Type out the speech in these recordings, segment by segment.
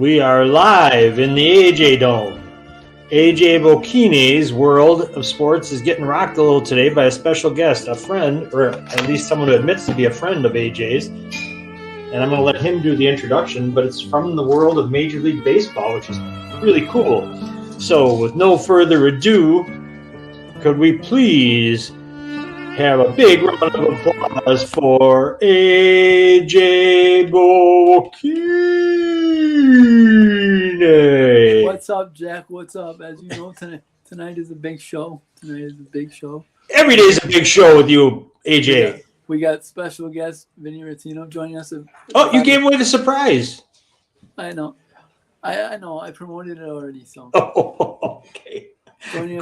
We are live in the AJ Dome. AJ Bokine's world of sports is getting rocked a little today by a special guest, a friend, or at least someone who admits to be a friend of AJ's. And I'm going to let him do the introduction, but it's from the world of Major League Baseball, which is really cool. So with no further ado, could we please have a big round of applause for AJ Bokine. What's up, Jack? What's up? As you know, tonight is a big show. Every day is a big show with you, AJ. We got special guest Vinny Rattino joining us. Oh, you gave away the surprise. I know. I know. I promoted it already. So. Oh, okay. Joining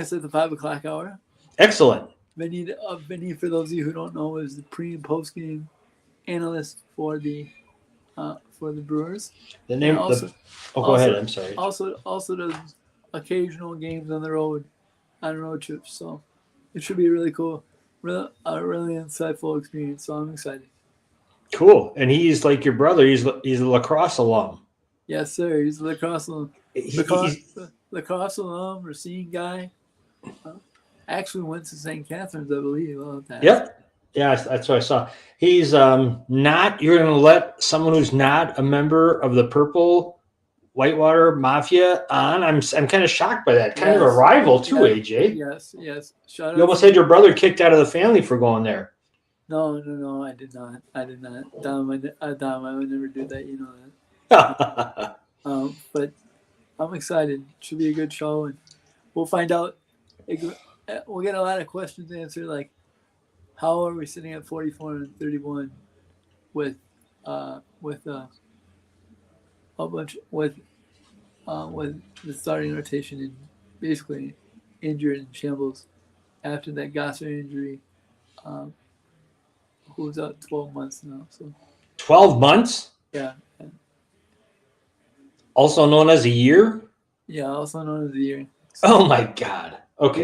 us at the 5 o'clock hour. Excellent. Vinny, for those of you who don't know, is the pre and post game analyst for the Brewers. The name. Go ahead. I'm sorry. Also does occasional games on road trips. So it should be really cool, really insightful experience. So I'm excited. Cool. And he's like your brother. He's a lacrosse alum. Yes, sir. He's a lacrosse alum. Lacrosse alum, Racine guy. Actually went to St. Catharines, I believe. Yep. Yeah, that's what I saw. He's not. You're going to let someone who's not a member of the Purple Whitewater Mafia on. I'm kind of shocked by that. Kind of a rival too, AJ. Yes. You almost had your brother kicked out of the family for going there. No, I did not. Dom, I would never do that. You know that. But I'm excited. Should be a good show, and we'll find out. We'll get a lot of questions answered, like how are we sitting at 44-31 with the starting rotation and basically injured and shambles after that Gosser injury, who's out 12 months now. So 12 months? Yeah. Also known as a year? Yeah, also known as a year. So, oh my God. Okay.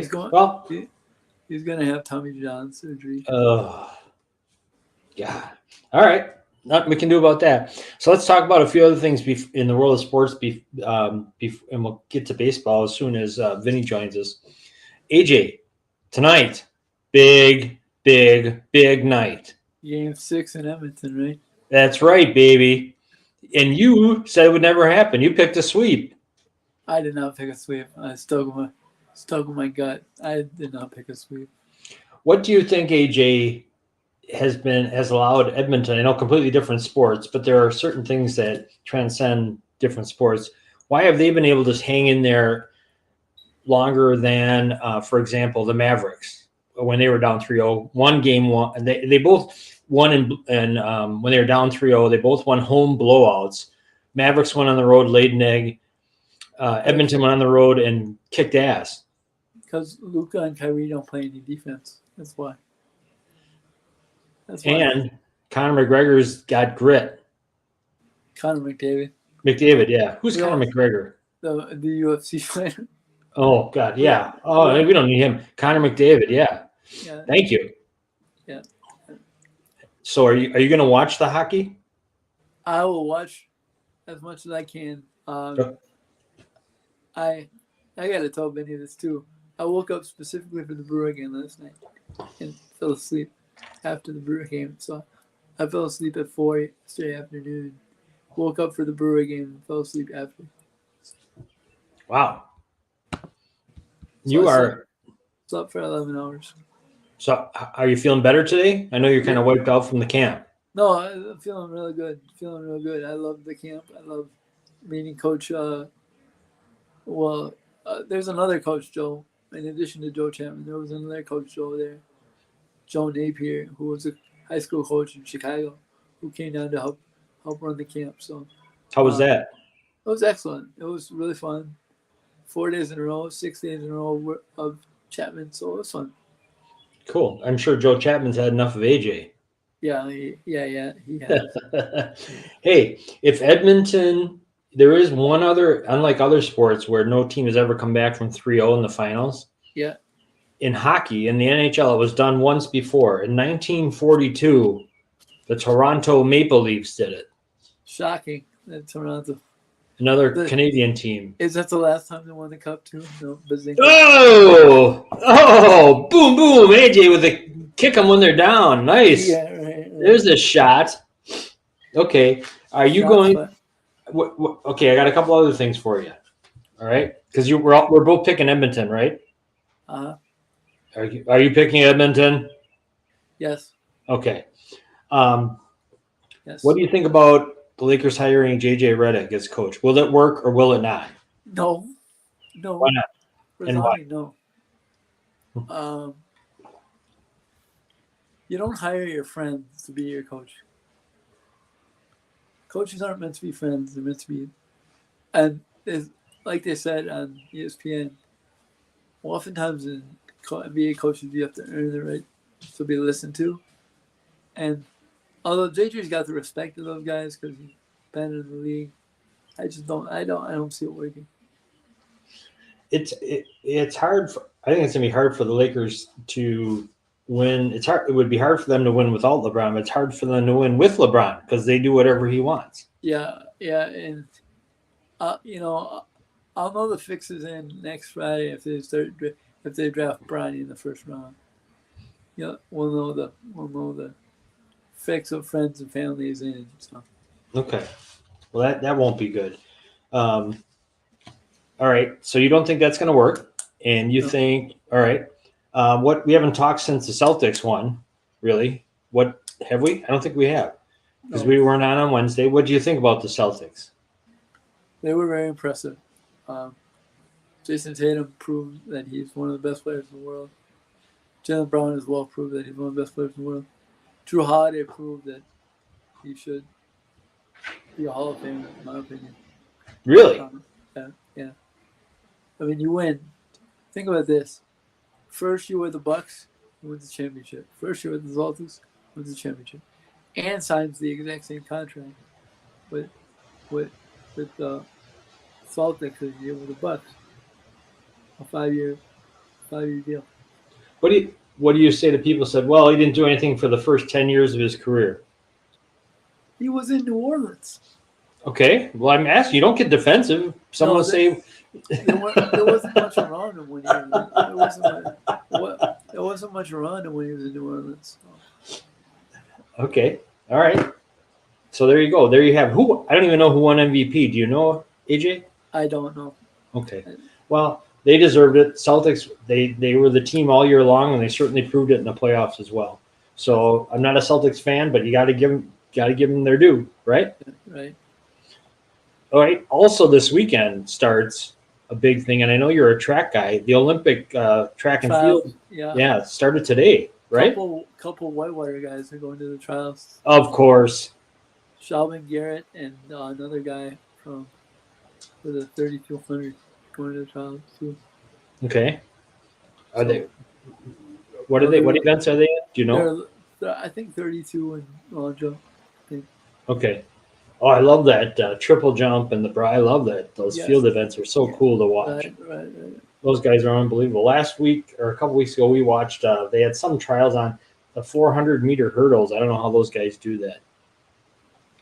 He's going to have Tommy John surgery. Oh, God. All right. Nothing we can do about that. So let's talk about a few other things in the world of sports, and we'll get to baseball as soon as Vinny joins us. AJ, tonight, big night. Game 6 in Edmonton, right? That's right, baby. And you said it would never happen. You picked a sweep. I did not pick a sweep. I stuck with my gut. I did not pick a sweep. What do you think AJ has allowed Edmonton? I know completely different sports, but there are certain things that transcend different sports. Why have they been able to hang in there longer than, for example, the Mavericks when they were down 3-0? One game won, and they both won, and when they were down 3-0, they both won home blowouts. Mavericks went on the road, laid an egg. Edmonton went on the road and kicked ass. Because Luka and Kyrie don't play any defense. That's why. And Conor McGregor's got grit. Conor McDavid, yeah. Who's Conor McGregor? The UFC fighter. Oh, God, yeah. Oh, we don't need him. Conor McDavid, yeah. Thank you. Yeah. So are you going to watch the hockey? I will watch as much as I can. I got to tell Benny this too. I woke up specifically for the Brewer game last night and fell asleep after the Brewer game. So I fell asleep at 4 yesterday afternoon. Woke up for the Brewer game and fell asleep after. Wow. Slept for 11 hours. So are you feeling better today? I know you're kind of wiped out from the camp. No, I'm feeling really good. I love the camp. I love meeting Coach. There's another Coach Joe. In addition to Joe Chapman, there was another Coach Joe there, Joe Napier, who was a high school coach in Chicago, who came down to help run the camp. So, how was that? It was excellent. It was really fun. 4 days in a row, 6 days in a row of Chapman. So it was fun. Cool. I'm sure Joe Chapman's had enough of AJ. Yeah, he has. Hey, if Edmonton. There is one other, unlike other sports where no team has ever come back from 3-0 in the finals. Yeah. In hockey, in the NHL, it was done once before. In 1942, the Toronto Maple Leafs did it. Shocking. Toronto. Another Canadian team. Is that the last time they won the cup too? No, Bazinga. Oh, boom, boom. AJ with a kick them when they're down. Nice. Yeah, right. There's a shot. Okay. Are you going? Okay, I got a couple other things for you. All right, because we're both picking Edmonton, right? Are you picking Edmonton? Yes. Okay. Yes. What do you think about the Lakers hiring JJ Redick as coach? Will it work or will it not? No. Why not? And why? No. You don't hire your friends to be your coach. Coaches aren't meant to be friends. They're meant to be, and like they said on ESPN, oftentimes in NBA coaches you have to earn the right to be listened to. And although JJ's got the respect of those guys because he's been in the league, I don't see it working. It's hard. I think it's gonna be hard for the Lakers to win. It's hard. It would be hard for them to win without LeBron. But it's hard for them to win with LeBron because they do whatever he wants. Yeah, and I'll know the fixes in next Friday if they draft Bronny in the first round. Yeah, we'll know the fix of friends and families in. So. Okay, well that won't be good. All right, so you don't think that's going to work, and you think all right. What we haven't talked since the Celtics won, really? What have we? I don't think we have because we weren't on Wednesday. What do you think about the Celtics? They were very impressive. Jason Tatum proved that he's one of the best players in the world. Jaylen Brown as well proved that he's one of the best players in the world. Drew Holiday proved that he should be a Hall of Famer, in my opinion. Really? Yeah. I mean, you win. Think about this. First year with the Bucks, you win the championship. First year with the Celtics, wins the championship. And signs the exact same contract with the Celtics this year with the Bucks. A five-year deal. What do you say to people who said, well, he didn't do anything for the first 10 years of his career? He was in New Orleans. Okay. Well, I'm asking. You don't get defensive. Someone will say there wasn't much around him when he was. There wasn't much around him when he was in New Orleans. So. Okay. All right. So there you go. There you have. I don't even know who won MVP. Do you know, AJ? I don't know. Okay. Well, they deserved it. Celtics. They were the team all year long, and they certainly proved it in the playoffs as well. So I'm not a Celtics fan, but you got to give them their due, right? Right. All right. Also, this weekend starts a big thing, and I know you're a track guy. The Olympic track and field, started today, right? Couple whitewater guys are going to the trials. Of course. Shalvin Garrett and another guy for the 3200 going to the trials too. Okay. Are they? What are they? What events are they in? Do you know? I think 32 and long jump. Okay. Oh, I love that triple jump and I love that. Those field events are so cool to watch. Right. Those guys are unbelievable. Last week or a couple weeks ago, we watched. They had some trials on the 400-meter hurdles. I don't know how those guys do that.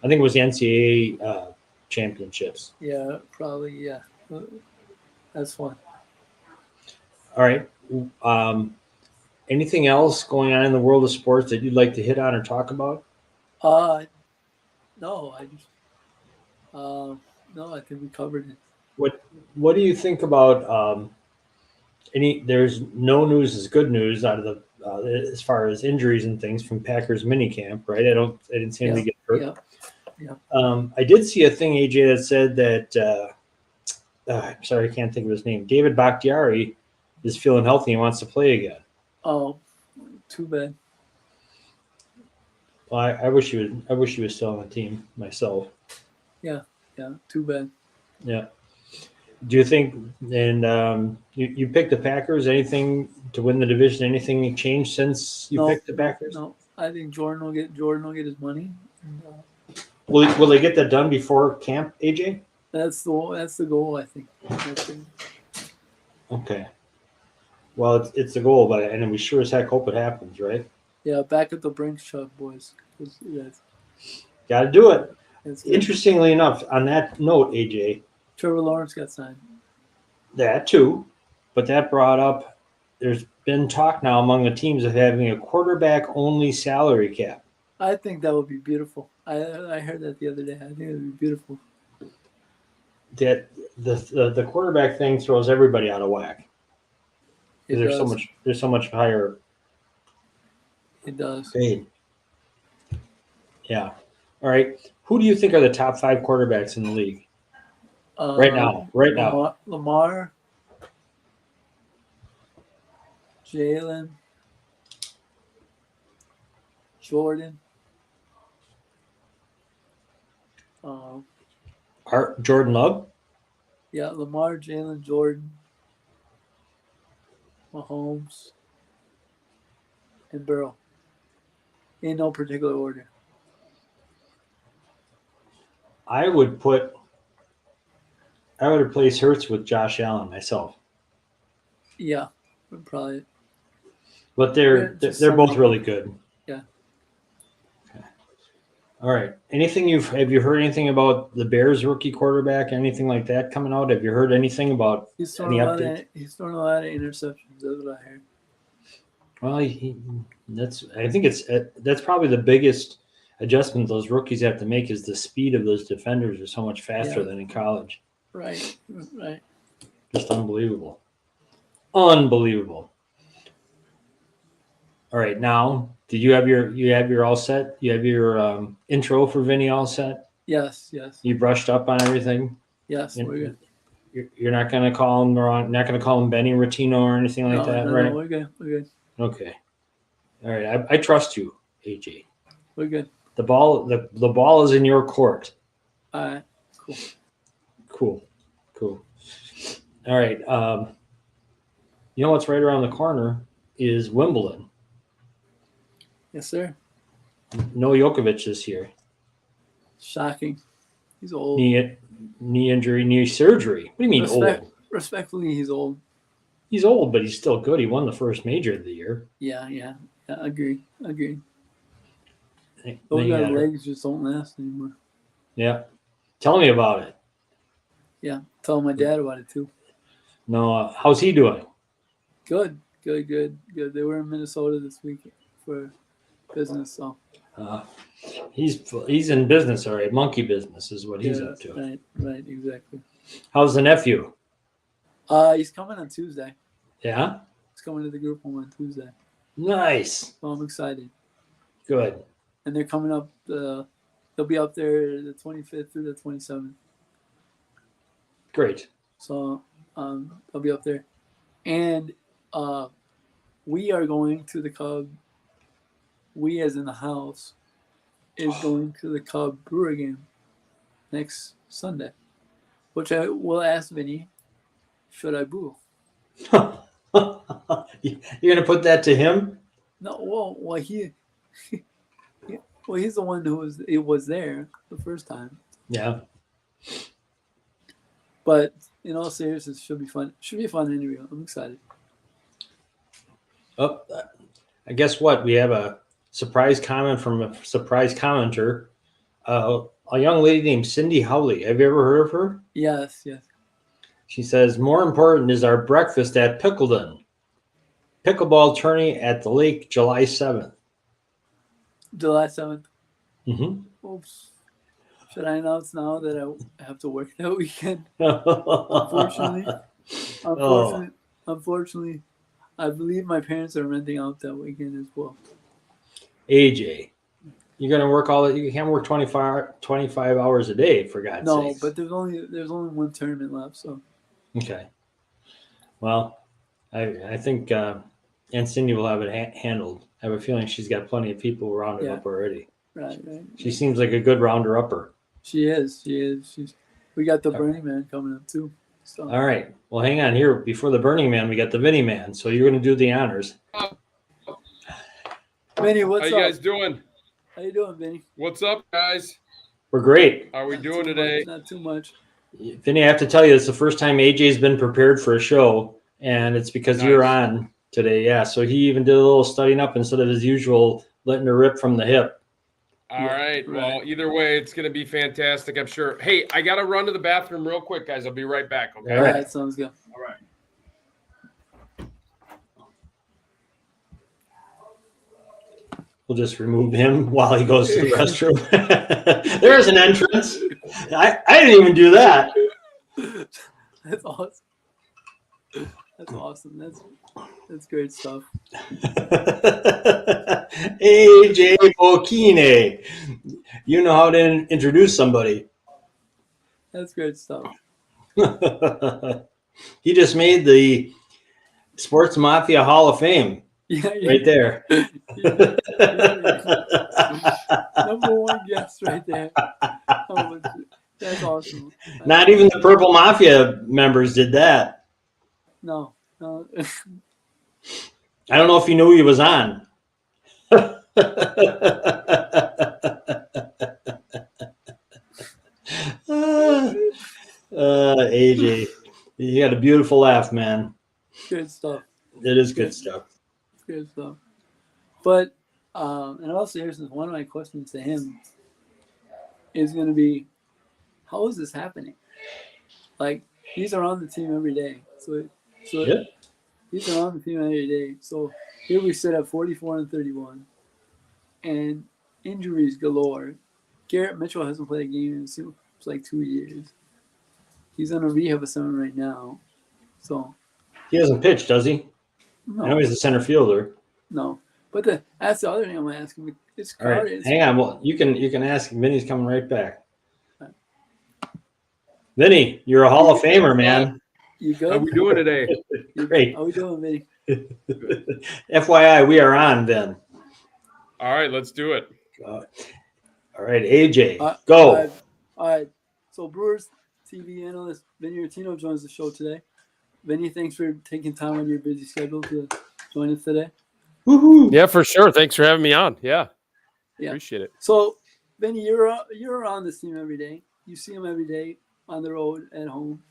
I think it was the NCAA championships. Yeah, probably. Yeah, that's fun. All right. Anything else going on in the world of sports that you'd like to hit on or talk about? No, I think we covered it. What do you think about there's no news is good news out of the as far as injuries and things from Packers minicamp, right? I didn't see anybody get hurt. Yeah. I did see a thing, AJ, that said that I'm sorry, I can't think of his name. David Bakhtiari is feeling healthy and wants to play again. Oh, too bad. Well, I wish he was still on the team myself. Yeah, too bad. Yeah. Do you think? And you picked the Packers. Anything to win the division? Anything changed since you picked the Packers? No, I think Jordan will get his money. Will they get that done before camp, AJ? That's the goal, I think. Okay. Well, it's the goal, and we sure as heck hope it happens, right? Yeah, back at the Brinks truck, boys. Yes. Got to do it. That's good. Interestingly enough, on that note, AJ, Trevor Lawrence got signed. that too, but that brought up. There's been talk now among the teams of having a quarterback-only salary cap. I think that would be beautiful. I heard that the other day. I think it would be beautiful. That the quarterback thing throws everybody out of whack. It There's does. so much higher It does. paid. Yeah. All right. Who do you think are the top 5 quarterbacks in the league right now? Right now. Lamar, Jalen, Jordan, Jordan Love. yeah, Lamar, Jalen, Jordan, Mahomes, and Burrow. In no particular order. I would replace Hurts with Josh Allen myself. Yeah, probably. But they're both really good. Yeah. Okay. All right. Have you heard anything about the Bears rookie quarterback? Anything like that coming out? Have you heard anything about He's any throwing updates? he's throwing a lot of interceptions. That's what I heard. Well, I think that's probably the biggest adjustment those rookies have to make is the speed of those defenders are so much faster than in college. Right. Just unbelievable. Unbelievable. All right, now, did you have your all set? You have your intro for Vinny all set? Yes. You brushed up on everything? Yes, we're good. You're not going to call him wrong. Not going to call him Benny Rotino or anything like that, right? No, we're good. Okay. All right. I trust you, AJ. We're good. The ball is in your court. All right. Cool. All right. You know what's right around the corner is Wimbledon. Yes, sir. No Djokovic this year. Shocking. He's old. Knee injury, knee surgery. What do you mean old? Respectfully, he's old. He's old, but he's still good. He won the first major of the year. Yeah. Agreed. Those guys' legs just don't last anymore. Yeah. Tell me about it. Yeah. Tell my dad about it too. No, how's he doing? Good. They were in Minnesota this week for business, so. He's in business, all right. Monkey business is what he's up to. Right, exactly. How's the nephew? He's coming on Tuesday. Yeah? He's coming to the group home on Tuesday. Nice. So I'm excited. Good. And they're coming up. They'll be up there the 25th through the 27th. Great. So I'll be up there, and we are going to the Cub. We, as in the house, is going to the Cub Brewer game next Sunday, which I will ask Vinny, should I boo? You're gonna put that to him? No, well he's the one who was there the first time. Yeah. But in all seriousness, it should be fun. Should be a fun interview. I'm excited. Oh, I guess what? We have a surprise comment from a surprise commenter. A young lady named Cindy Howley. Have you ever heard of her? Yes. She says, more important is our breakfast at Pickledon. Pickleball tourney at the lake, July 7th. July 7th. Mm-hmm. Oops. Should I announce now that I have to work that weekend? Unfortunately, I believe my parents are renting out that weekend as well. AJ, you're gonna work you can't work 25 hours a day, for God's sake. No, but there's only one tournament left, so. Okay. Well, I think Aunt Cindy will have it handled. I have a feeling she's got plenty of people rounded up already. Right. She seems like a good rounder-upper. She is. We got the Burning Man coming up too. So. All right. Well, hang on here. Before the Burning Man, we got the Vinny Man. So you're going to do the honors. Vinny, what's up? How you guys doing? How you doing, Vinny? What's up, guys? We're great. How are we doing today? Not too much. Vinny, I have to tell you, it's the first time AJ's been prepared for a show, and it's because you're on today. Yeah. So he even did a little studying up instead of his usual letting her rip from the hip. All right. Well, Right. either way, it's going to be fantastic, I'm sure. Hey, I got to run to the bathroom real quick, guys. I'll be right back. Okay. All All right. right, sounds good. All right. We'll just remove him while he goes to the restroom. There's an entrance. I didn't even do that. That's awesome. That's awesome. That's great stuff. AJ Bokine. You know how to introduce somebody. That's great stuff. He just made the Sports Mafia Hall of Fame Yeah, right there. Number one guest right there. Oh, that's awesome. Not even the Purple Mafia members did that. No. I don't know if you knew he was on. AJ, you got a beautiful laugh, man. Good stuff. It is good stuff. Good stuff. But in all seriousness, one of my questions to him is going to be, how is this happening? Like, he's around the team every day. So Yeah. he's around the team every day. So here we sit at 44-31, and injuries galore. Garrett Mitchell hasn't played a game in like 2 years. He's on a rehab assignment right now. So He hasn't pitched, does he? no, I know he's a center fielder. no. But that's the other thing I'm asking. It's All right, crowded. hang on. Well, you can ask. Vinny's coming right back. Vinny, you're a Hall of Famer, man. You good? How we doing today? Great. How we doing, Vinny? FYI, we are on, Vin. All right, let's do it. All right, AJ, All go. right. So Brewers TV analyst Vinny Rotino joins the show today. Vinny, thanks for taking time on your busy schedule to join us today. Woohoo. Yeah, for sure. Thanks for having me on. Yeah. Appreciate it. So, Vinny, you're around this team every day. You see them every day on the road, at home.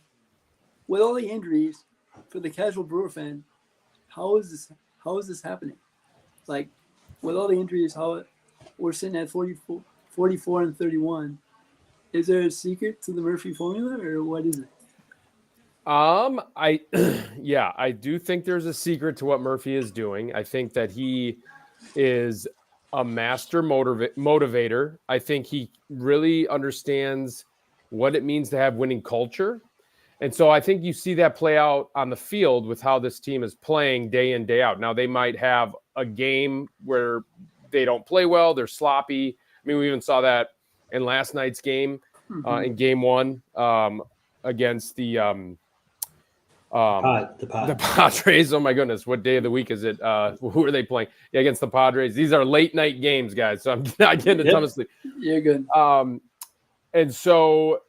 With all the injuries, for the casual Brewer fan, how is this happening? Like, with all the injuries, how we're sitting at 44-31. Is there a secret to the Murphy formula, or what is it? I do think there's a secret to what Murphy is doing. I think that he is a master motivator. I think he really understands what it means to have winning culture. And so I think you see that play out on the field with how this team is playing day in, day out. Now, they might have a game where they don't play well, they're sloppy. I mean, we even saw that in last night's game, in game one, against the Padres. Oh my goodness, what day of the week is it? Who are they playing? Yeah, against the Padres. These are late night games, guys, so I'm not getting a ton of sleep. You're good. And so,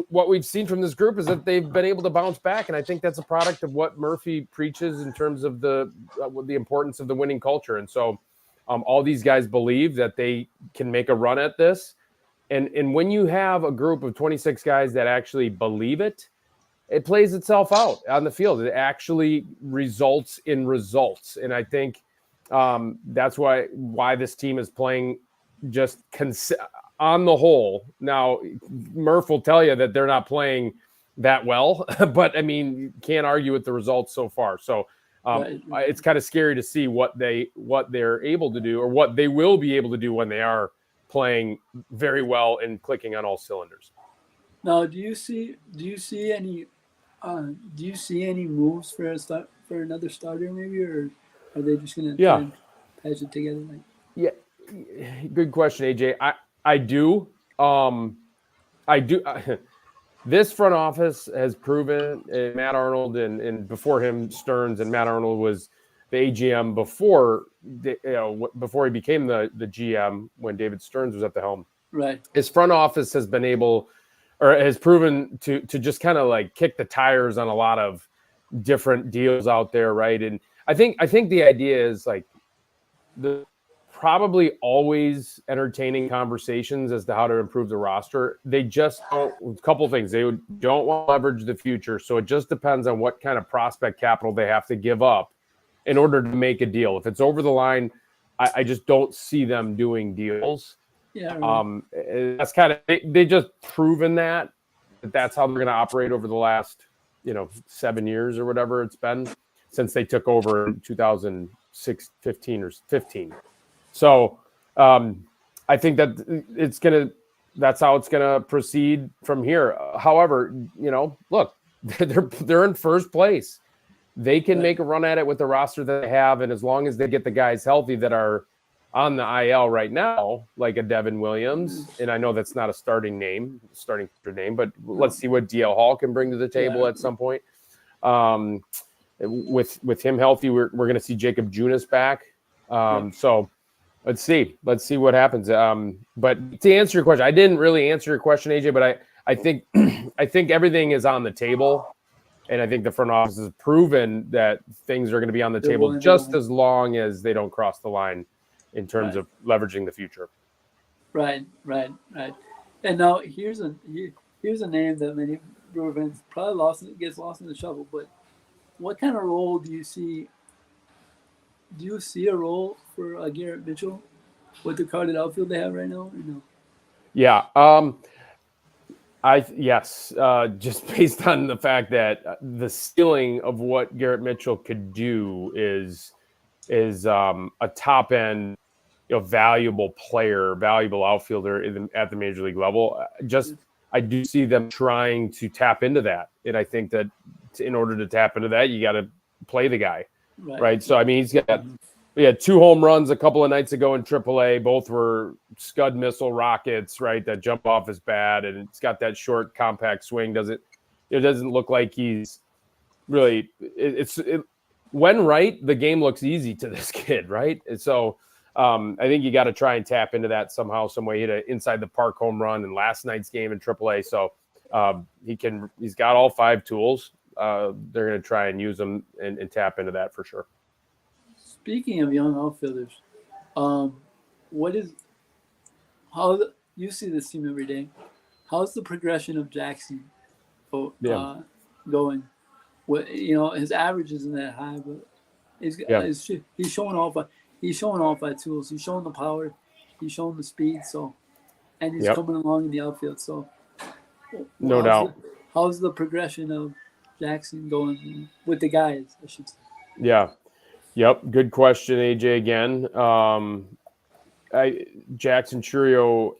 what we've seen from this group is that they've been able to bounce back, and I think that's a product of what Murphy preaches in terms of the importance of the winning culture. And so all these guys believe that they can make a run at this. And when you have a group of 26 guys that actually believe it, it plays itself out on the field. It actually results in results. And I think that's why this team is playing just on the whole. Now, Murph will tell you that they're not playing that well, but I mean, you can't argue with the results so far. So it's kind of scary to see what they're able to do, or what they will be able to do when they are playing very well and clicking on all cylinders. Now, do you see any moves for another starter maybe, or are they just gonna try and patch it together? Good question, AJ. I do. This front office has proven, Matt Arnold and before him Stearns, and Matt Arnold was the AGM before he became the GM when David Stearns was at the helm. Right. His front office has been able, or has proven to just kind of like kick the tires on a lot of different deals out there, right? And I think the idea is like probably always entertaining conversations as to how to improve the roster. They just don't, a couple of things. They don't want to leverage the future. So it just depends on what kind of prospect capital they have to give up in order to make a deal. If it's over the line, I just don't see them doing deals. Yeah. Right. That's kind of they just proven that's how they're going to operate over the last 7 years or whatever it's been since they took over in 2015 or 15. So I think that that's how it's gonna proceed from here. However, look, they're in first place. They can make a run at it with the roster that they have, and as long as they get the guys healthy that are on the IL right now, like a Devin Williams, and I know that's not a starting name, but let's see what DL Hall can bring to the table at some point. With him healthy, we're going to see Jacob Junis back. So let's see what happens. But to answer your question, I didn't really answer your question, AJ, but I think I think everything is on the table. And I think the front office has proven that things are going to be on the table just as long as they don't cross the line in terms of leveraging the future. Right. And now here's a name that many Brewer fans probably gets lost in the shuffle. But what kind of role do you see? Do you see a role for Garrett Mitchell with the crowded outfield they have right now? Or no? Yeah. Yes, just based on the fact that the ceiling of what Garrett Mitchell could do is a top end, valuable player, valuable outfielder at the major league level. I do see them trying to tap into that, and I think that in order to tap into that, you got to play the guy, right? So I mean, we had 2 home runs a couple of nights ago in AAA. Both were Scud missile rockets, right? That jump off his bat, and it's got that short, compact swing. It doesn't look like he's really. When right, the game looks easy to this kid, right? And so I think you got to try and tap into that somehow, some way. He hit an inside the park home run in last night's game in AAA. So he's got all 5 tools. They're going to try and use them and tap into that for sure. Speaking of young outfielders, you see this team every day? How's the progression of Jackson going? His average isn't that high, but he's showing off by tools. He's showing the power, he's showing the speed. So, and he's coming along in the outfield. So, no doubt. How's the progression of Jackson going with the guys? I should say. Yeah. Yep. Good question, AJ. Again, Jackson Churio,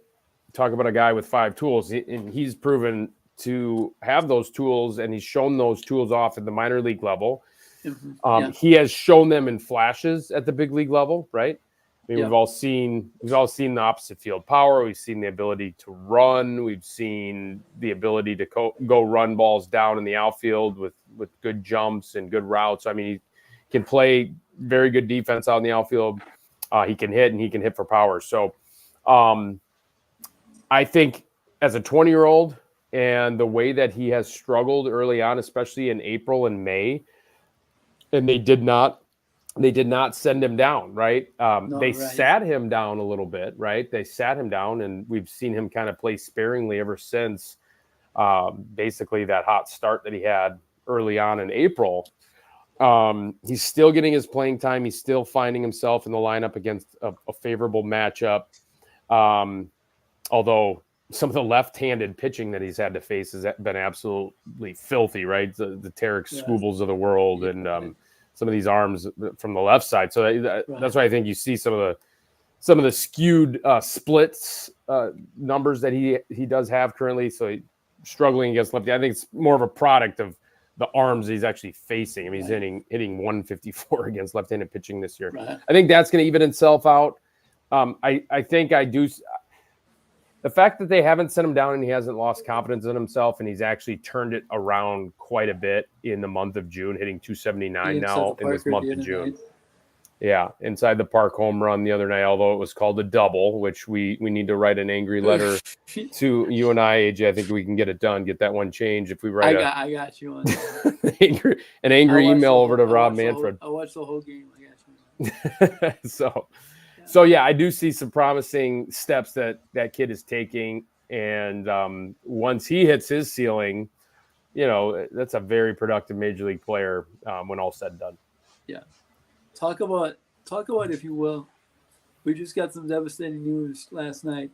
talk about a guy with 5 tools, and he's proven to have those tools, and he's shown those tools off at the minor league level. He has shown them in flashes at the big league level, right? I mean, we've all seen the opposite field power. We've seen the ability to run. We've seen the ability to go run balls down in the outfield with good jumps and good routes. I mean, he can play very good defense out in the outfield. He can hit, and he can hit for power. So I think as a 20-year-old and the way that he has struggled early on, especially in April and May, and they did not send him down, right? Sat him down a little bit, right? They sat him down, and we've seen him kind of play sparingly ever since basically that hot start that he had early on in April. He's still getting his playing time. He's still finding himself in the lineup against a favorable matchup. Although some of the left-handed pitching that he's had to face has been absolutely filthy, right? The Tarek Skubals of the world and some of these arms from the left side. So that's why I think you see some of the skewed splits numbers that he does have currently. So he's struggling against lefty. I think it's more of a product of the arms he's actually facing. I mean, he's hitting 154 against left-handed pitching this year. Right. I think that's going to even itself out. I think I do. The fact that they haven't sent him down and he hasn't lost confidence in himself, and he's actually turned it around quite a bit in the month of June, hitting 279 now in this month of June. Yeah, inside the park home run the other night, although it was called a double, which we need to write an angry letter to you and I, AJ. I think we can get it done, get that one changed if we write I got you on an angry email over to Rob Manfred. I watched the whole game. I got you. So yeah, I do see some promising steps that kid is taking, and once he hits his ceiling, that's a very productive major league player when all said and done. Yeah, talk about if you will, we just got some devastating news last night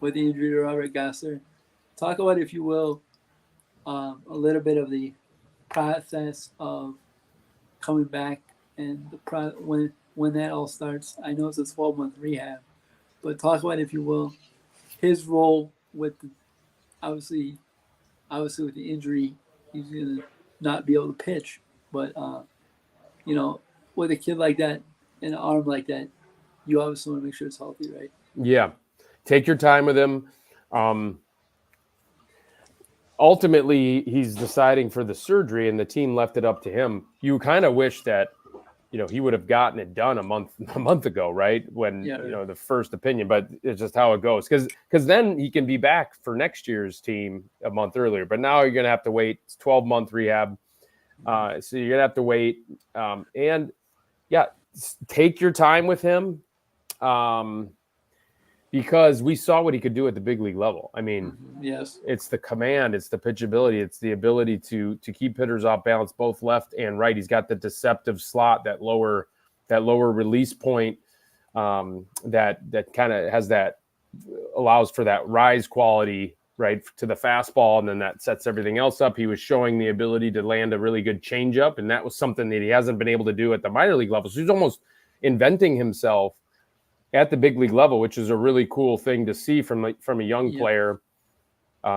with the injury to Robert Gasser. Talk about, if you will, a little bit of the process of coming back and when that all starts. I know it's a 12-month rehab, but talk about, if you will, his role with obviously with the injury, he's gonna not be able to pitch. But with a kid like that and an arm like that, you obviously want to make sure it's healthy, right? Yeah, take your time with him. Ultimately, he's deciding for the surgery, and the team left it up to him. You kind of wish that he would have gotten it done a month ago, right? When the first opinion, but it's just how it goes. Because then he can be back for next year's team a month earlier. But now you're gonna have to wait. It's 12-month rehab, so you're gonna have to wait. And yeah, take your time with him. Because we saw what he could do at the big league level. I mean, yes, it's the command, it's the pitchability, it's the ability to keep hitters off balance, both left and right. He's got the deceptive slot, that lower release point, that kind of has allows for that rise quality, right, to the fastball, and then that sets everything else up. He was showing the ability to land a really good changeup, and that was something that he hasn't been able to do at the minor league level. So he's almost inventing himself at the big league level, which is a really cool thing to see from a young player.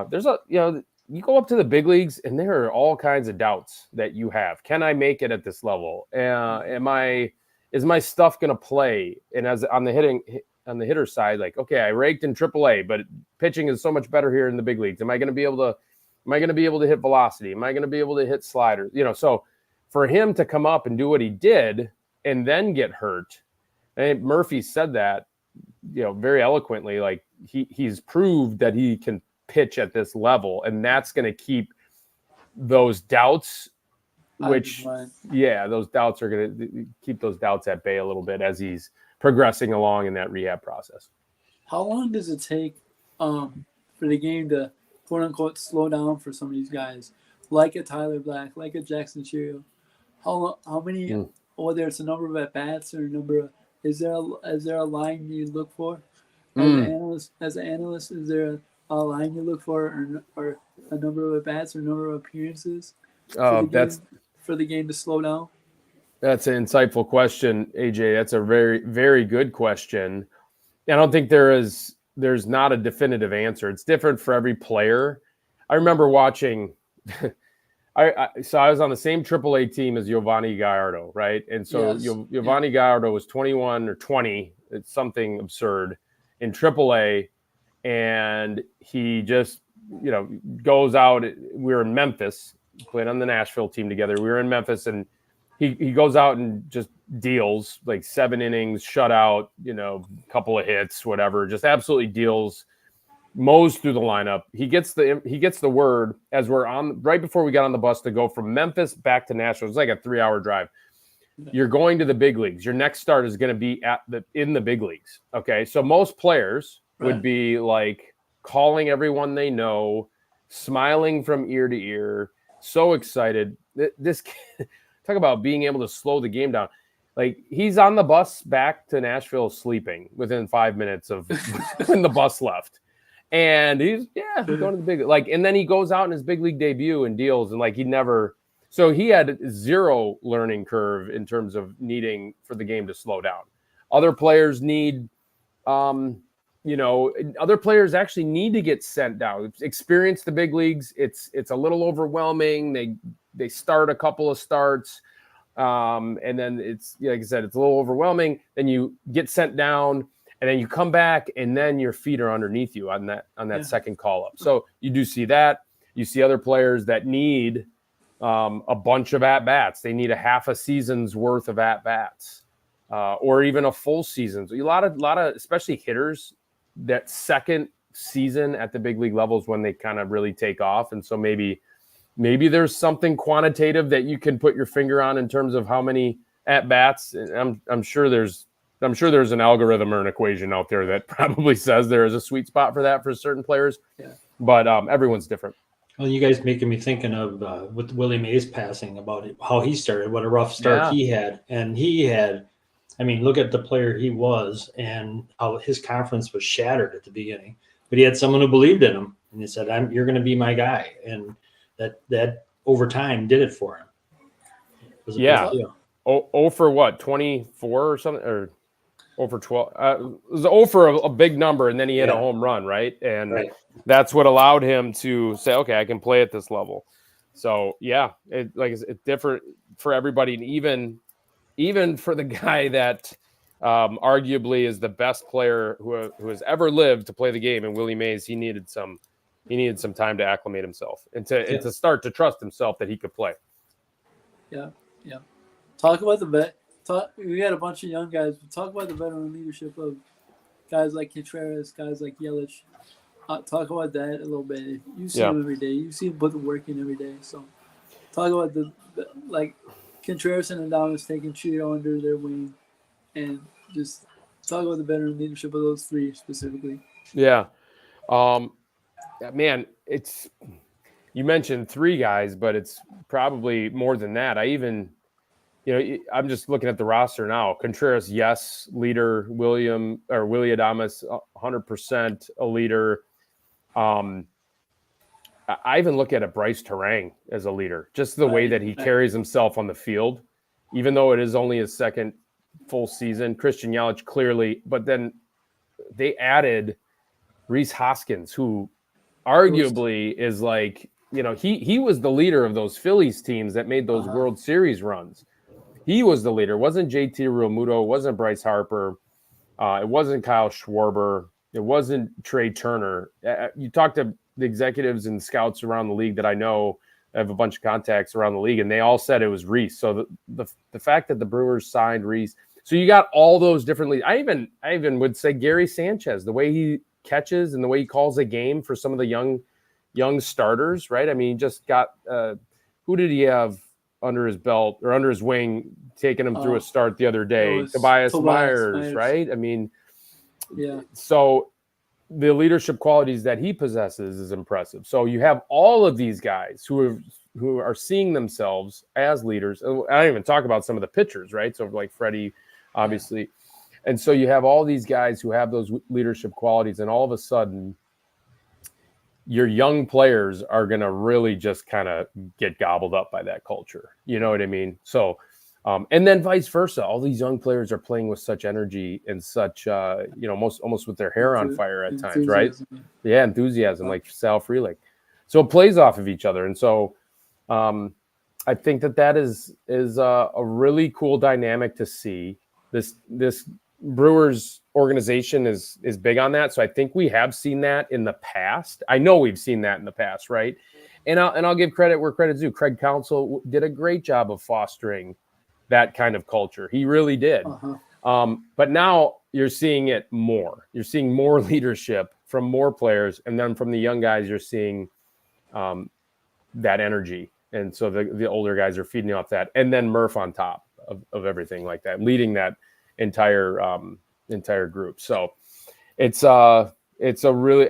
There's you go up to the big leagues and there are all kinds of doubts that you have. Can I make it at this level? Is my stuff going to play? And as on the hitter side, like, okay, I raked in AAA, but pitching is so much better here in the big leagues. Am I going to be able to hit velocity? Am I going to be able to hit sliders? So for him to come up and do what he did and then get hurt, and Murphy said that, very eloquently, like he's proved that he can pitch at this level, and that's going to keep those doubts, those doubts are going to keep those doubts at bay a little bit as he's progressing along in that rehab process. How long does it take for the game to, quote unquote, slow down for some of these guys, like a Tyler Black, like a Jackson Cheerio? How many, whether it's a number of at bats or a number of, is there a line you look for as an analyst? Is there a line you look for, or a number of at bats or number of appearances for the game to slow down? That's an insightful question, AJ. That's a very, very good question. I don't think there's not a definitive answer. It's different for every player. I remember watching. So I was on the same AAA team as Giovanni Gallardo, right? And so Giovanni Gallardo was 21 or 20. It's something absurd in AAA. And he just, goes out. We were in Memphis, played on the Nashville team together. We were in Memphis, and he goes out and just deals like 7 innings, shutout, couple of hits, whatever, just absolutely deals. Mows through the lineup. He gets the word as we're on right before we got on the bus to go from Memphis back to Nashville. It's like a 3-hour drive. You're going to the big leagues. Your next start is going to be in the big leagues. Okay, so most players would be like calling everyone they know, smiling from ear to ear, so excited. This talk about being able to slow the game down. Like, he's on the bus back to Nashville sleeping within 5 minutes of when the bus left. And he's going to the big, and then he goes out in his big league debut and deals, and he had zero learning curve in terms of needing for the game to slow down. Other players need, other players actually need to get sent down. Experience the big leagues. It's a little overwhelming. They start a couple of starts, and then it's, like I said, it's a little overwhelming. Then you get sent down. And then you come back, and then your feet are underneath you on that second call up. So you do see that. You see other players that need a bunch of at bats. They need a half a season's worth of at bats, or even a full season. So a lot of especially hitters, that second season at the big league levels when they kind of really take off. And so maybe there's something quantitative that you can put your finger on in terms of how many at bats. I'm sure there's an algorithm or an equation out there that probably says there is a sweet spot for that for certain players. Yeah. But everyone's different. Well, you guys making me thinking of with Willie Mays passing, about how he started, what a rough start he had. And he had, I mean, look at the player he was and how his confidence was shattered at the beginning. But he had someone who believed in him, and he said, "You're going to be my guy," and that over time did it for him. It was a Yeah. big deal. Oh for what, 24 or something, or over 12? It was 0 for a big number, and then he hit a home run, right? And that's what allowed him to say, "Okay, I can play at this level." So yeah, it's different for everybody, and even for the guy that arguably is the best player who has ever lived to play the game, and Willie Mays, he needed some time to acclimate himself and to start to trust himself that he could play. Yeah. Talk about the vet. We had a bunch of young guys, but talk about the veteran leadership of guys like Contreras, guys like Yelich. Talk about that a little bit. You see him every day. You see him put the work in every day. So talk about the like Contreras and Adames taking Chio under their wing, and just talk about the veteran leadership of those three specifically. Yeah. Man, you mentioned three guys, but it's probably more than that. I'm just looking at the roster now. Contreras, yes, leader. Willie Adames, 100% a leader. I even look at Bryce Terang as a leader, just the way that he carries himself on the field, even though it is only his second full season. Christian Yelich clearly, but then they added Rhys Hoskins, who arguably is like, he was the leader of those Phillies teams that made those World Series runs. He was the leader. It wasn't JT Realmuto. It wasn't Bryce Harper. It wasn't Kyle Schwarber. It wasn't Trey Turner. You talk to the executives and scouts around the league that I know, I have a bunch of contacts around the league, and they all said it was Rhys. So the fact that the Brewers signed Rhys, so you got all those different leagues. I even would say Gary Sanchez, the way he catches and the way he calls a game for some of the young starters, right? I mean, he just got who did he have under his belt or under his wing, taking him through a start the other day? Tobias Myers, right? I mean, so the leadership qualities that he possesses is impressive. So you have all of these guys who are seeing themselves as leaders. I don't even talk about some of the pitchers, right? So like Freddie, obviously. And so you have all these guys who have those leadership qualities, and all of a sudden your young players are going to really just kind of get gobbled up by that culture. You know what I mean? So, and then vice versa. All these young players are playing with such energy and such, almost with their hair on fire at times, right? Yeah, enthusiasm, like Sal Frelick. So it plays off of each other. And so I think that is a really cool dynamic to see. This Brewers organization is big on that. So I think we have seen that in the past. I know we've seen that in the past, right? And I'll give credit where credit's due. Craig Counsell did a great job of fostering that kind of culture. He really did. But now you're seeing it more. You're seeing more leadership from more players. And then from the young guys, you're seeing that energy. And so the older guys are feeding off that. And then Murph on top of everything like that, leading that entire group. So it's a really,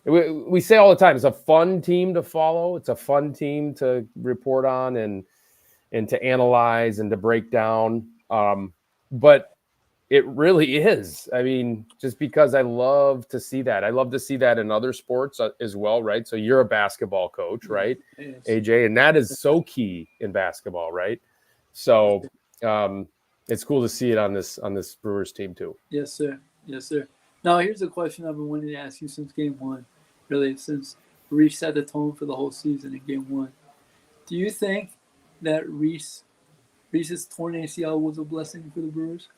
we say all the time, it's a fun team to follow. It's a fun team to report on and to analyze and to break down. But it really is. I mean, just because I love to see that. I love to see that in other sports as well, right? So you're a basketball coach, right, AJ? And that is so key in basketball, right? So it's cool to see it on this Brewers team too. Yes, sir. Yes, sir. Now, here's a question I've been wanting to ask you since game one, really, since Rhys set the tone for the whole season in game one. Do you think that Rhys's torn ACL was a blessing for the Brewers?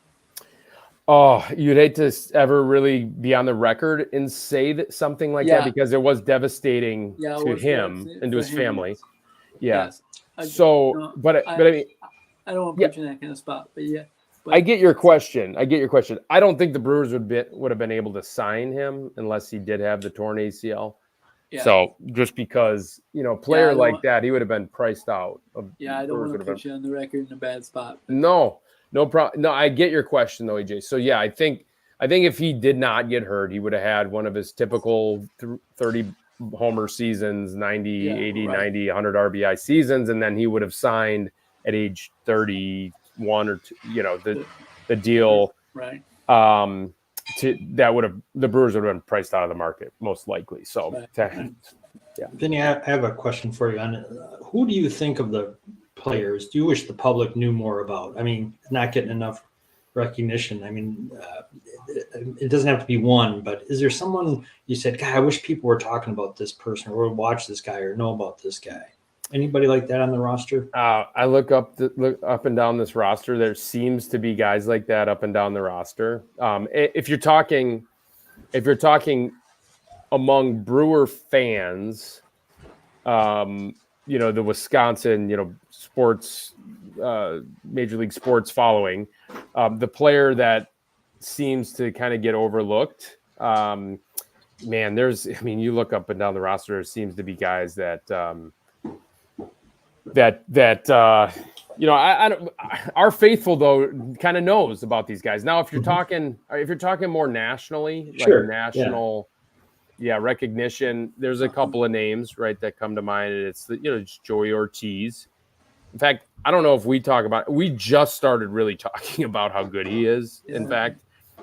Oh, you'd hate to ever really be on the record and say something like that, because it was devastating to him and to his family. Yes. But I mean, I don't want to put you in that kind of spot, but yeah. I get your question. I don't think the Brewers would have been able to sign him unless he did have the torn ACL. Yeah. So just because, player like that, he would have been priced out. I don't want to put you on the record in a bad spot. No problem. No, I get your question though, AJ. So yeah, I think if he did not get hurt, he would have had one of his typical 30 homer seasons, 90, 80, 90, 100 RBI seasons, and then he would have signed at age 30, one or two, the deal. Right. The Brewers would have been priced out of the market most likely. So, Right. Vinny, I have a question for you on who do you think of the players do you wish the public knew more about? I mean, not getting enough recognition. I mean, it doesn't have to be one, but is there someone you said, God, I wish people were talking about this person or would watch this guy or know about this guy? Anybody like that on the roster? I look up and down this roster. There seems to be guys like that up and down the roster. If you're talking among Brewer fans, the Wisconsin, sports, Major League Sports following, the player that seems to kind of get overlooked. You look up and down the roster, there seems to be guys that our faithful though kind of knows about these guys. Now, if you're talking more nationally, Sure. like national, recognition, there's a couple of names, right, that come to mind, and it's Joey Ortiz. In fact, I don't know if we just started really talking about how good he is. In fact,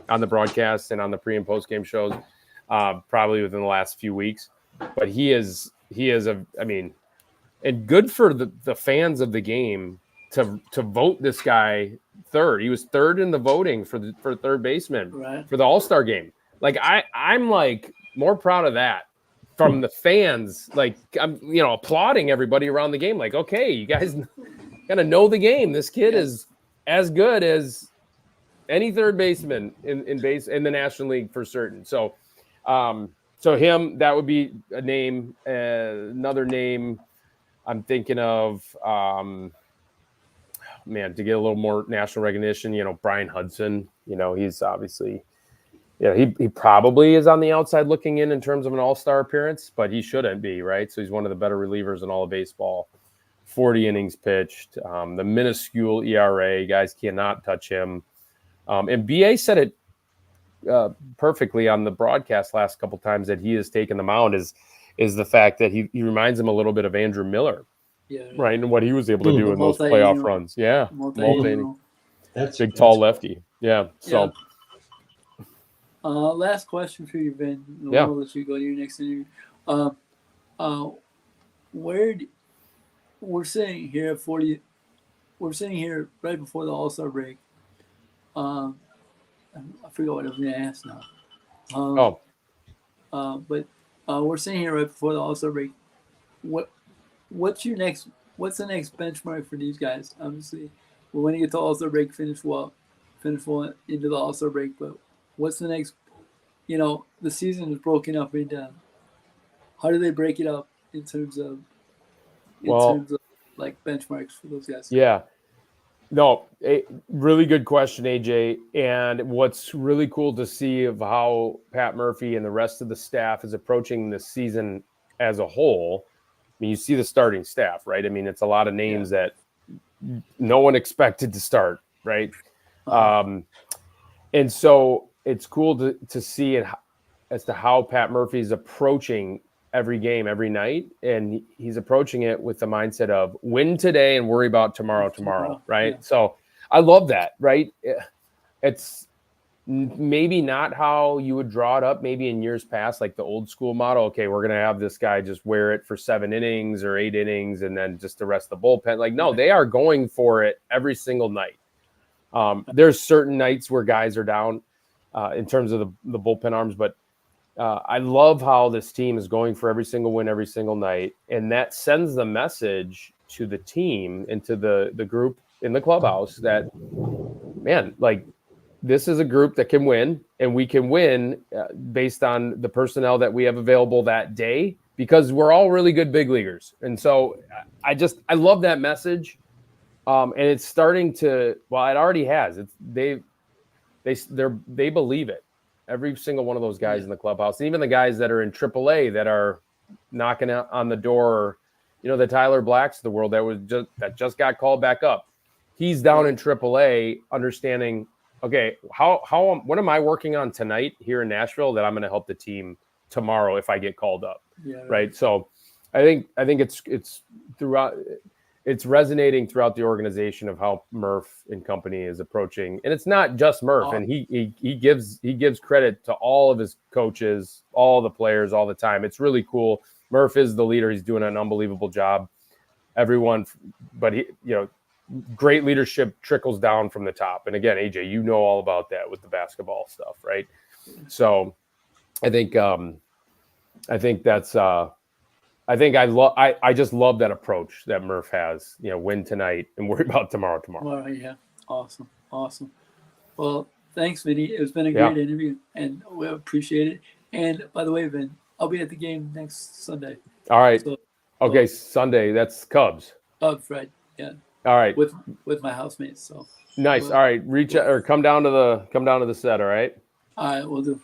on the broadcast and on the pre and post game shows, probably within the last few weeks, but he is and good for the fans of the game to vote this guy third. He was third in the voting for third baseman for the All-Star game. Like I'm like more proud of that from the fans. Like I'm applauding everybody around the game. Like, okay, you guys kind of know the game. This kid is as good as any third baseman in the National League for certain. So him, that would be a name. Another name I'm thinking of, to get a little more national recognition, Brian Hudson, he's obviously, he probably is on the outside looking in terms of an all-star appearance, but he shouldn't be, right? So he's one of the better relievers in all of baseball. 40 innings pitched, the minuscule ERA, guys cannot touch him. And BA said it perfectly on the broadcast last couple times that he has taken the mound is the fact that he reminds him a little bit of Andrew Miller, right? And what he was able to do in those playoff runs. Yeah. That's big, tall lefty. Yeah. So. Last question for you, Ben. We'll let you go to your next interview. We're sitting here at 40. We're sitting here right before the All-Star break. I forgot what I was going to ask now. But we're sitting here right before the All-Star break. What's the next benchmark for these guys? Obviously, we're going to get to All-Star break, finish well into the All-Star break. But what's the next? The season is broken up into. How do they break it up in terms of like benchmarks for those guys? Yeah. No, a really good question, AJ. And what's really cool to see of how Pat Murphy and the rest of the staff is approaching this season as a whole. I mean, you see the starting staff, right? I mean, it's a lot of names that no one expected to start, right? And so it's cool to see it as to how Pat Murphy is approaching every game, every night. And he's approaching it with the mindset of win today and worry about tomorrow, right? Yeah. So I love that, right? It's maybe not how you would draw it up maybe in years past, like the old school model. Okay, we're going to have this guy just wear it for 7 innings or 8 innings and then just the rest of the bullpen. Like, no, they are going for it every single night. There's certain nights where guys are down in terms of the bullpen arms, but I love how this team is going for every single win every single night, and that sends the message to the team and to the group in the clubhouse that, man, like this is a group that can win, and we can win based on the personnel that we have available that day because we're all really good big leaguers. And so I love that message, and it's starting to. Well, it already has. They believe it. Every single one of those guys in the clubhouse, and even the guys that are in AAA that are knocking on the door, the Tyler Blacks of the world that just got called back up. He's down in AAA, understanding, okay, what am I working on tonight here in Nashville that I'm going to help the team tomorrow if I get called up, right? So I think it's throughout. it's resonating throughout the organization of how Murph and company is approaching. And it's not just Murph. And he gives credit to all of his coaches, all the players, all the time. It's really cool. Murph is the leader. He's doing an unbelievable job. Everyone, but great leadership trickles down from the top. And again, AJ, you know all about that with the basketball stuff, right? So I think that's I just love that approach that Murph has, win tonight and worry about tomorrow. Well, yeah. Awesome. Well, thanks, Vinny. It's been a great interview and we appreciate it. And by the way, Vin, I'll be at the game next Sunday. All right. Okay. Sunday. That's Cubs. Cubs, right. Yeah. All right. With my housemates. So nice. All right. Reach out or come down to the set. All right. All right. We'll do.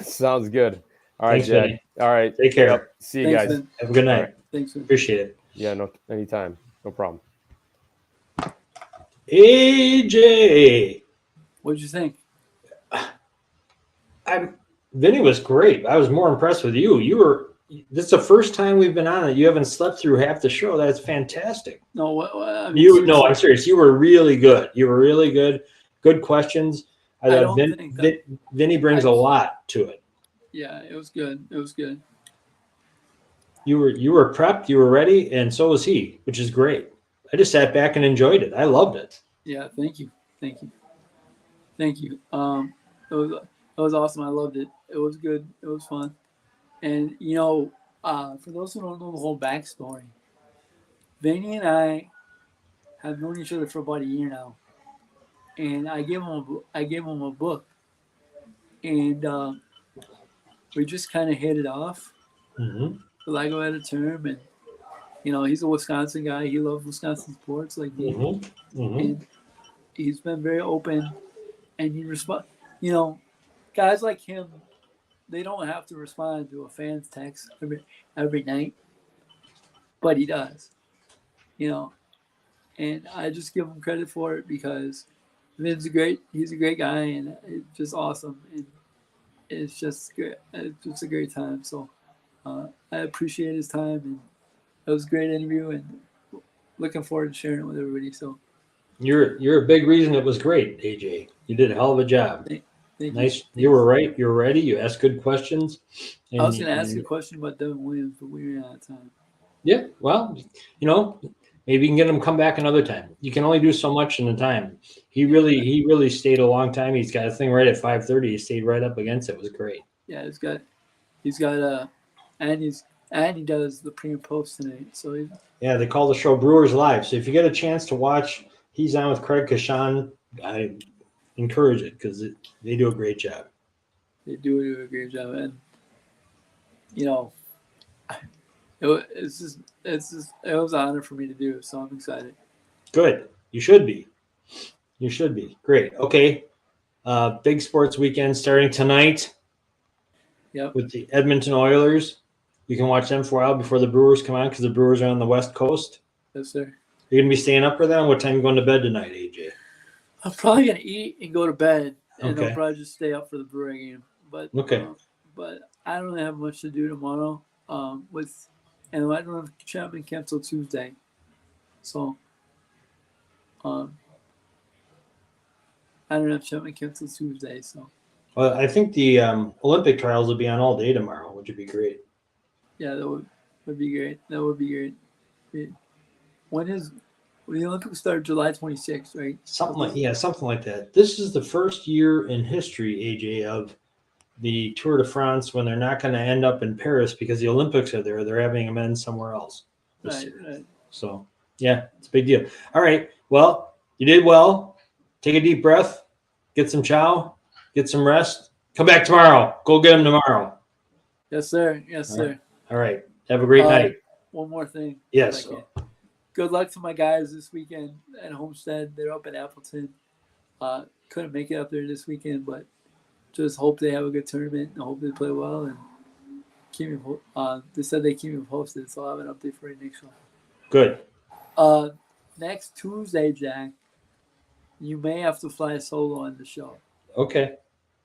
Sounds good. All right, Thanks, Jack. Vinny. All right. Take care. Yep. See you guys. Vin. Have a good night. Right. Thanks, Vin. Appreciate it. Yeah, no, anytime. No problem. AJ. What'd you think? Vinny was great. I was more impressed with you. This is the first time we've been on it. You haven't slept through half the show. That's fantastic. No, I mean, No, I'm serious. You were really good. Good questions. I thought Vinny brings a lot to it. Yeah, it was good. You were prepped, you were ready, and so was he, which is great. I just sat back and enjoyed it. I loved it. Yeah, thank you. It was awesome. I loved it. It was good. It was fun. And for those who don't know the whole backstory, Vinny and I have known each other for about a year now, and I gave him a book, and we just kind of hit it off, for lack of a better term. And he's a Wisconsin guy. He loves Wisconsin sports like me, and he's been very open. And he respond. Guys like him, they don't have to respond to a fan's text every night, but he does. And I just give him credit for it because he's a great guy, and it's just awesome. And it's just great. It's just a great time. So I appreciate his time, and it was a great interview, and looking forward to sharing it with everybody. So you're a big reason it was great, AJ. You did a hell of a job. Thank Nice. You were right. You were ready. You asked good questions. I was going to ask you a question about Devin Williams, but we ran out of time. Yeah. Well, maybe you can get him to come back another time. You can only do so much in a time. He really stayed a long time. He's got a thing right at 5:30. He stayed right up against it. It was great. Yeah, and he does the pre and post tonight. So they call the show Brewers Live. So if you get a chance to watch, he's on with Craig Kashan. I encourage it because they do a great job. They do a great job, and it was an honor for me to do. So I'm excited. Good. You should be. Great. Okay. Big sports weekend starting tonight. Yep. With the Edmonton Oilers. You can watch them for a while before the Brewers come on because the Brewers are on the West Coast. Yes, sir. You're going to be staying up for that? What time are you going to bed tonight, AJ? I'm probably going to eat and go to bed, and Okay. I'll probably just stay up for the Brewer game. But Okay. But I don't really have much to do tomorrow. And I don't have Chapman camp till Tuesday. So I don't have Chapman camp till Tuesday. So Well, I think the Olympic trials will be on all day tomorrow, which would be great. yeah, that would be great. That would be great. When the Olympics start July 26th, right? Something like that. This is the first year in history, AJ, of the Tour de France when they're not going to end up in Paris because the Olympics are there. They're having them end somewhere else. Right. So, yeah, it's a big deal. All right. Well, you did well. Take a deep breath. Get some chow. Get some rest. Come back tomorrow. Go get them tomorrow. Yes, sir. Yes, sir. All right. Have a great night. One more thing. Yes. Good luck to my guys this weekend at Homestead. They're up in Appleton. Couldn't make it up there this weekend, but just hope they have a good tournament and hope they play well and keep me. They said they keep me posted, so I'll have an update for you next one. Good. Next Tuesday, Jack, you may have to fly solo on the show. Okay.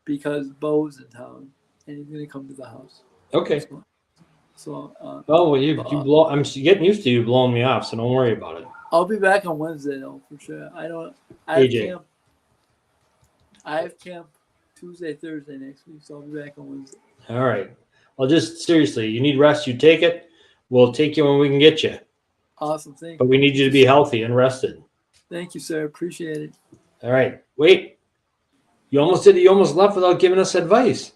Because Bo's in town and he's gonna come to the house. Okay. So you blow. I'm getting used to you blowing me off, so don't worry about it. I'll be back on Wednesday though for sure. I have AJ. camp. I have camp Tuesday, Thursday next week, so I'll be back on Wednesday. All right. Well, just seriously, you need rest. You take it. We'll take you when we can get you. Awesome, thank But you. we need you to be healthy and rested. Thank you, sir. Appreciate it. All right. Wait. You almost did it. You almost left without giving us advice.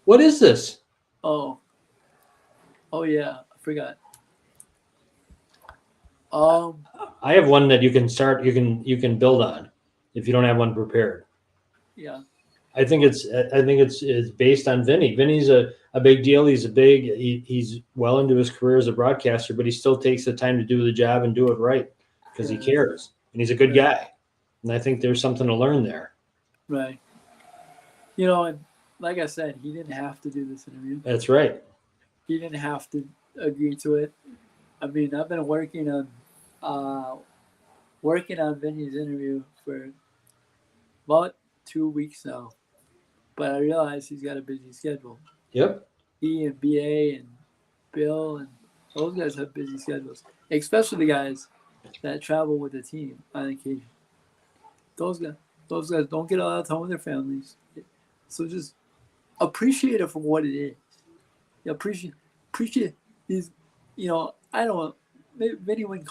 What is this? Oh yeah, I forgot. I have one that you can start. You can build on if you don't have one prepared. Yeah. I think it's based on Vinny. Vinny's a big deal. He's well into his career as a broadcaster, but he still takes the time to do the job and do it right because he cares and he's a good guy. And I think there's something to learn there. Right. You know, and like I said, he didn't have to do this interview. That's right. He didn't have to agree to it. I mean, I've been working on Vinny's interview for about 2 weeks now, but I realize he's got a busy schedule. Yep. He and BA and Bill and those guys have busy schedules, especially the guys that travel with the team on occasion. Those guys don't get a lot of time with their families, so just appreciate it for what it is. Yeah, appreciate these. You know, I don't. Vinny would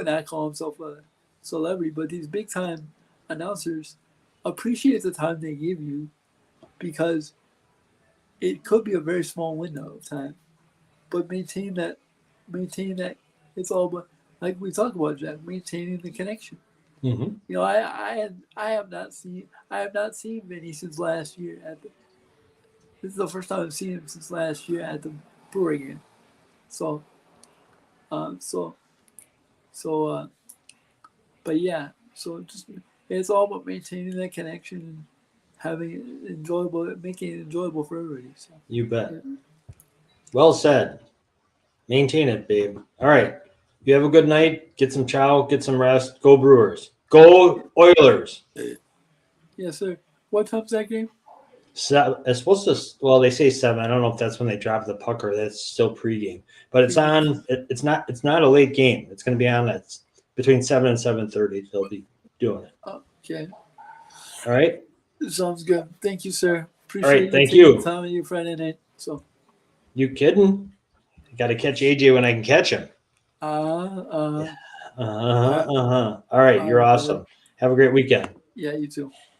not call himself a celebrity, but these big time announcers appreciate the time they give you because it could be a very small window of time, but maintain that. It's all about, like we talk about, Jack, maintaining the connection. Mm-hmm. You know, I have not seen Vinny since last year this is the first time I've seen him since last year at the Brewer game. So, but yeah, so just it's all about maintaining that connection and making it enjoyable for everybody. So You bet. Well said. Maintain it, babe. All right. You have a good night. Get some chow. Get some rest. Go Brewers. Go Oilers. yes, sir. What time's that game? It's supposed to. Well, they say 7. I don't know if that's when they drop the puck or that's still pregame. But it's on. It's not a late game. It's going to be on. It's between 7 and 7:30. They'll be doing it. Okay. All right. Sounds good. Thank you, sir. Appreciate All right. you Thank taking you. the time of your Friday night. So. You kidding? Got to catch AJ when I can catch him. Uh-huh. All right. You're awesome. Have a great weekend. Yeah, you too.